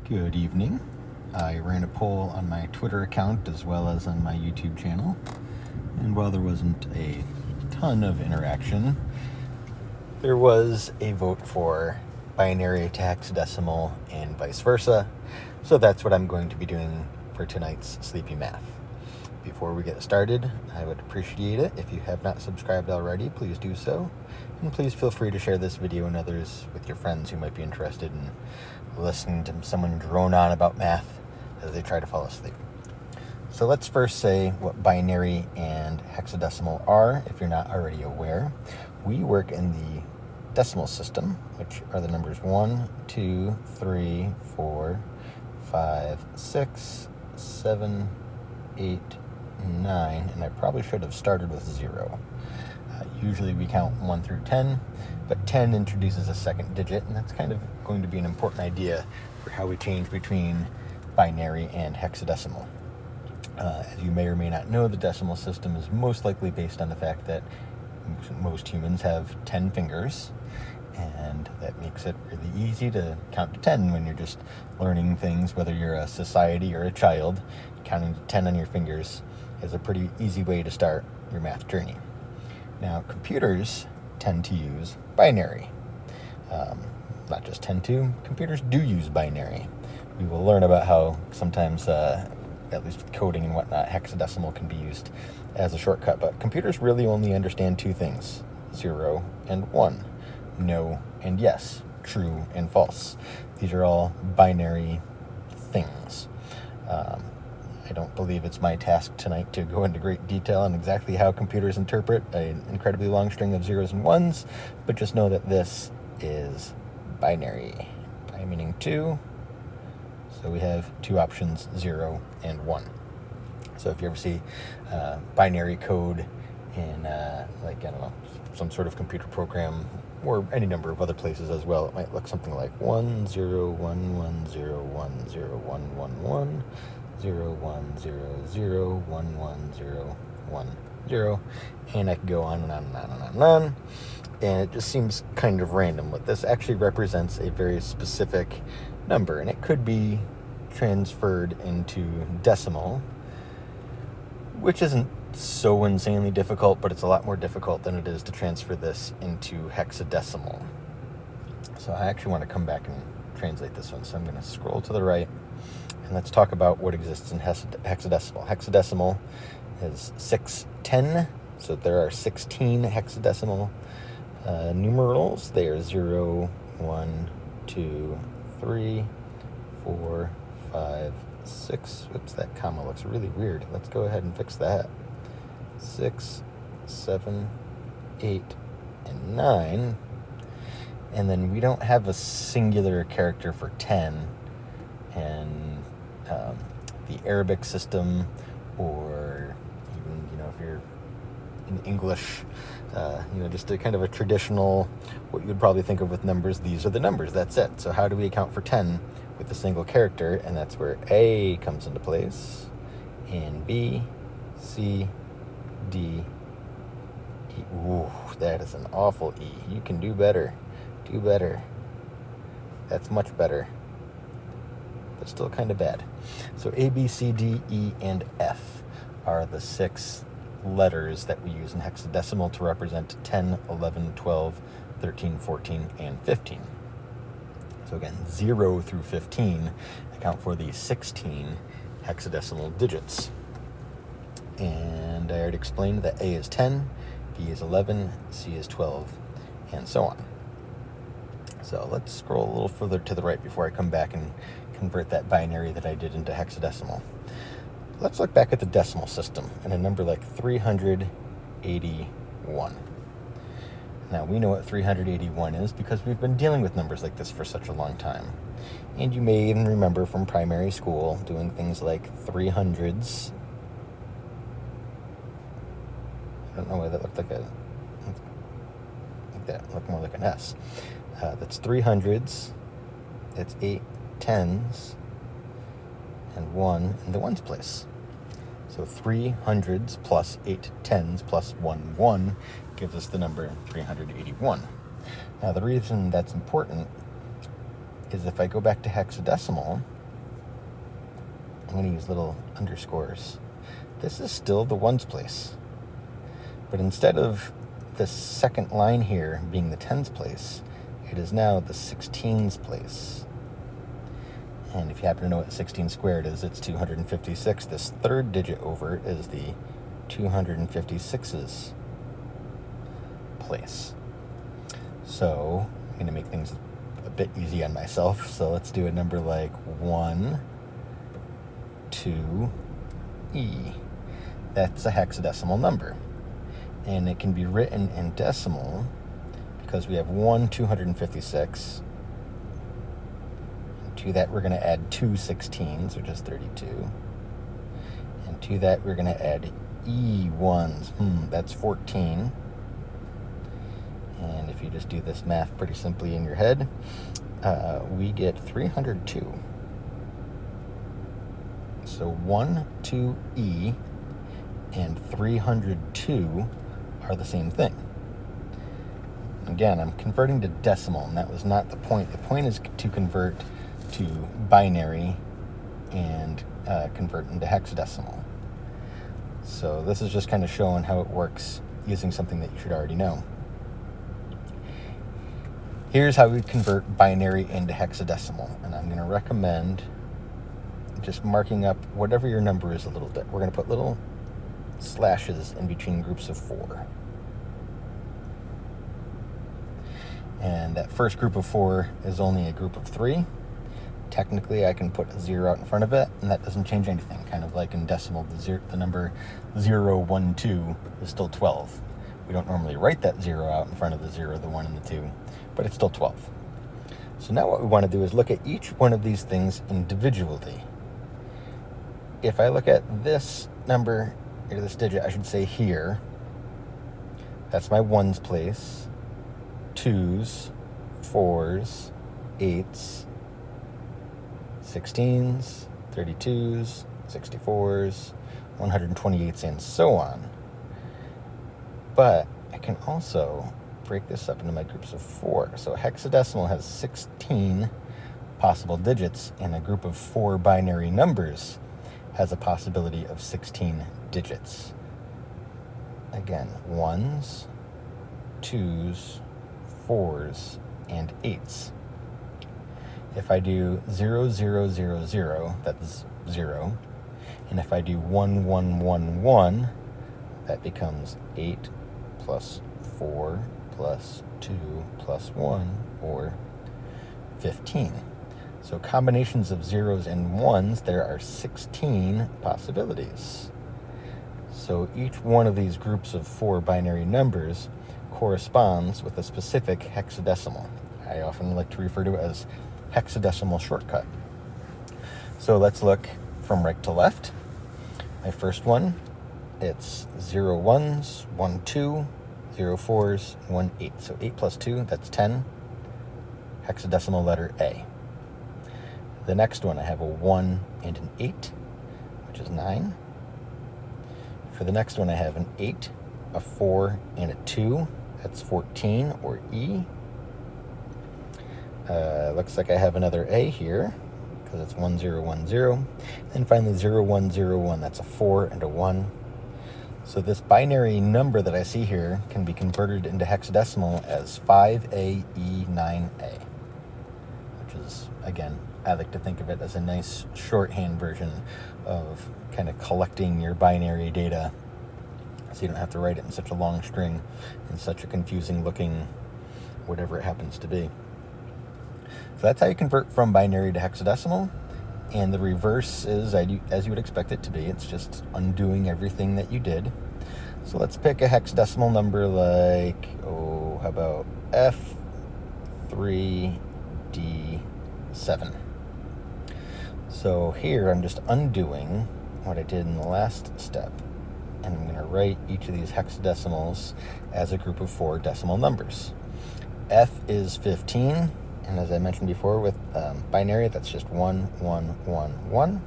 Good evening. I ran a poll on my Twitter account as well as on my YouTube channel, and while there wasn't a ton of interaction, there was a vote for binary to hexadecimal and vice versa, so that's what I'm going to be doing for tonight's Sleepy Math. Before we get started, I would appreciate it if you have not subscribed already, please do so, and please feel free to share this video and others with your friends who might be interested in listening to someone drone on about math as they try to fall asleep. So let's first say what binary and hexadecimal are, if you're not already aware. We work in the decimal system, which are the numbers 1, 2, 3, 4, 5, 6, 7, 8, 9, and I probably should have started with 0. Usually we count 1 through 10, but 10 introduces a second digit, and that's kind of going to be an important idea for how we change between binary and hexadecimal. As you may or may not know, the decimal system is most likely based on the fact that most humans have 10 fingers, and that makes it really easy to count to 10 when you're just learning things, whether you're a society or a child. Counting to 10 on your fingers is a pretty easy way to start your math journey. Now, computers tend to use binary. Not just tend to, computers do use binary. We will learn about how sometimes, at least with coding and whatnot, hexadecimal can be used as a shortcut. But computers really only understand two things: 0 and 1, no and yes, true and false. These are all binary things. I don't believe it's my task tonight to go into great detail on exactly how computers interpret an incredibly long string of zeros and ones, but just know that this is binary. Bi meaning 2, so we have two options, 0 and 1. So if you ever see binary code in, some sort of computer program, or any number of other places as well, it might look something like 1 0 1 1 0 1 0 1 1 1 0 1 0 0 1 1 0 1 0, and I could go on and on and on and on and on, and it just seems kind of random. But this actually represents a very specific number, and it could be transferred into decimal, which isn't so insanely difficult, but it's a lot more difficult than it is to transfer this into hexadecimal. So I actually want to come back and translate this one. So I'm going to scroll to the right, and let's talk about what exists in hexadecimal. Hexadecimal is 610, so there are 16 hexadecimal numerals. They are 0, 1, 2, 3, 4, 5, 6. Whoops, that comma looks really weird. Let's go ahead and fix that. 6, 7, 8, and 9. And then we don't have a singular character for 10. And the Arabic system, or even, if you're in English, just a kind of a traditional, what you would probably think of with numbers, these are the numbers, that's it. So how do we account for 10 with a single character? And that's where A comes into place, and B, C, D, E. Ooh, that is an awful E. You can do better. Do better. That's much better, but still kind of bad. So A, B, C, D, E, and F are the 6 letters that we use in hexadecimal to represent 10, 11, 12, 13, 14, and 15. So again, 0 through 15 account for the 16 hexadecimal digits. And I already explained that A is 10, B is 11, C is 12, and so on. So let's scroll a little further to the right before I come back and convert that binary that I did into hexadecimal. Let's look back at the decimal system and a number like 381. Now, we know what 381 is because we've been dealing with numbers like this for such a long time. And you may even remember from primary school doing things like 300s. I don't know why that looked like that looked more like an S. That's 300s, it's 8 10s, and 1 in the ones place. So 300s plus 8 10s plus 1 1 gives us the number 381. Now, the reason that's important is if I go back to hexadecimal, I'm going to use little underscores. This is still the ones place. But instead of this second line here being the tens place, it is now the 16s place. And if you happen to know what 16 squared is, it's 256. This third digit over is the 256's place. So I'm going to make things a bit easy on myself. So let's do a number like 1, 2, E. That's a hexadecimal number. And it can be written in decimal because we have 1 256. And to that we're going to add 2 16s, which is 32. And to that we're going to add E1s. That's 14. And if you just do this math pretty simply in your head, we get 302. So 1, 2, E, and 302 are the same thing. Again, I'm converting to decimal, and that was not the point. The point is to convert to binary and convert into hexadecimal. So this is just kind of showing how it works using something that you should already know. Here's how we convert binary into hexadecimal, and I'm going to recommend just marking up whatever your number is a little bit. We're going to put little slashes in between groups of 4. And that first group of 4 is only a group of 3. Technically, I can put a 0 out in front of it, and that doesn't change anything. Kind of like in decimal, the number 0, 1, 2 is still 12. We don't normally write that 0 out in front of the 0, the 1, and the 2, but it's still 12. So now what we want to do is look at each one of these things individually. If I look at this number, or this digit, I should say here, that's my ones place, 2s, 4s, 8s, 16s, 32s, 64s, 128s, and so on. But I can also break this up into my groups of 4. So hexadecimal has 16 possible digits, and a group of 4 binary numbers has a possibility of 16 digits. Again, 1s, 2s, 4s, and 8s. If I do 0, 0, 0, 0, that's 0. And if I do 1, 1, 1, 1, that becomes 8 plus 4 plus 2 plus 1, or 15. So combinations of zeros and ones, there are 16 possibilities. So each one of these groups of 4 binary numbers corresponds with a specific hexadecimal. I often like to refer to it as hexadecimal shortcut. So let's look from right to left. My first one, it's 0 1s, 1 2, 0 4s, 1 8. So 8 plus 2, that's 10. Hexadecimal letter A. The next one, I have a 1 and an 8, which is 9. For the next one, I have an 8, a 4, and a 2. That's 14, or E. Looks like I have another A here, because it's 1 0 1 0. And finally 0 1 0 1. That's a 4 and a 1. So this binary number that I see here can be converted into hexadecimal as 5AE9A, which is, again, I like to think of it as a nice shorthand version of kind of collecting your binary data, so you don't have to write it in such a long string and such a confusing looking whatever it happens to be. So that's how you convert from binary to hexadecimal. And the reverse is as you would expect it to be. It's just undoing everything that you did. So let's pick a hexadecimal number like, how about F3D7. So here I'm just undoing what I did in the last step. And I'm going to write each of these hexadecimals as a group of 4 decimal numbers. F is 15. And as I mentioned before with binary, that's just 1, 1, 1, 1.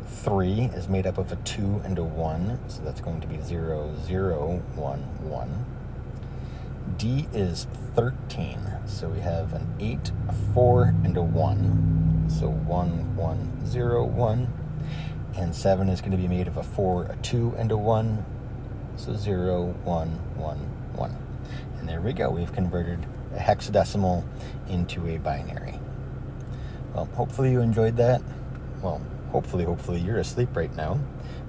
3 is made up of a 2 and a 1, so that's going to be 0, 0, 1, 1. D is 13, so we have an 8, a 4, and a 1. So 1, 1, 0, 1. And 7 is going to be made of a 4, a 2, and a 1. So 0, 1, 1, 1. And there we go. We've converted a hexadecimal into a binary. Well, hopefully you enjoyed that. Well, hopefully you're asleep right now.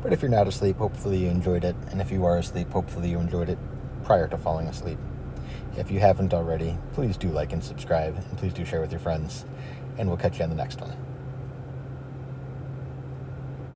But if you're not asleep, hopefully you enjoyed it. And if you are asleep, hopefully you enjoyed it prior to falling asleep. If you haven't already, please do like and subscribe, and please do share with your friends. And we'll catch you on the next one.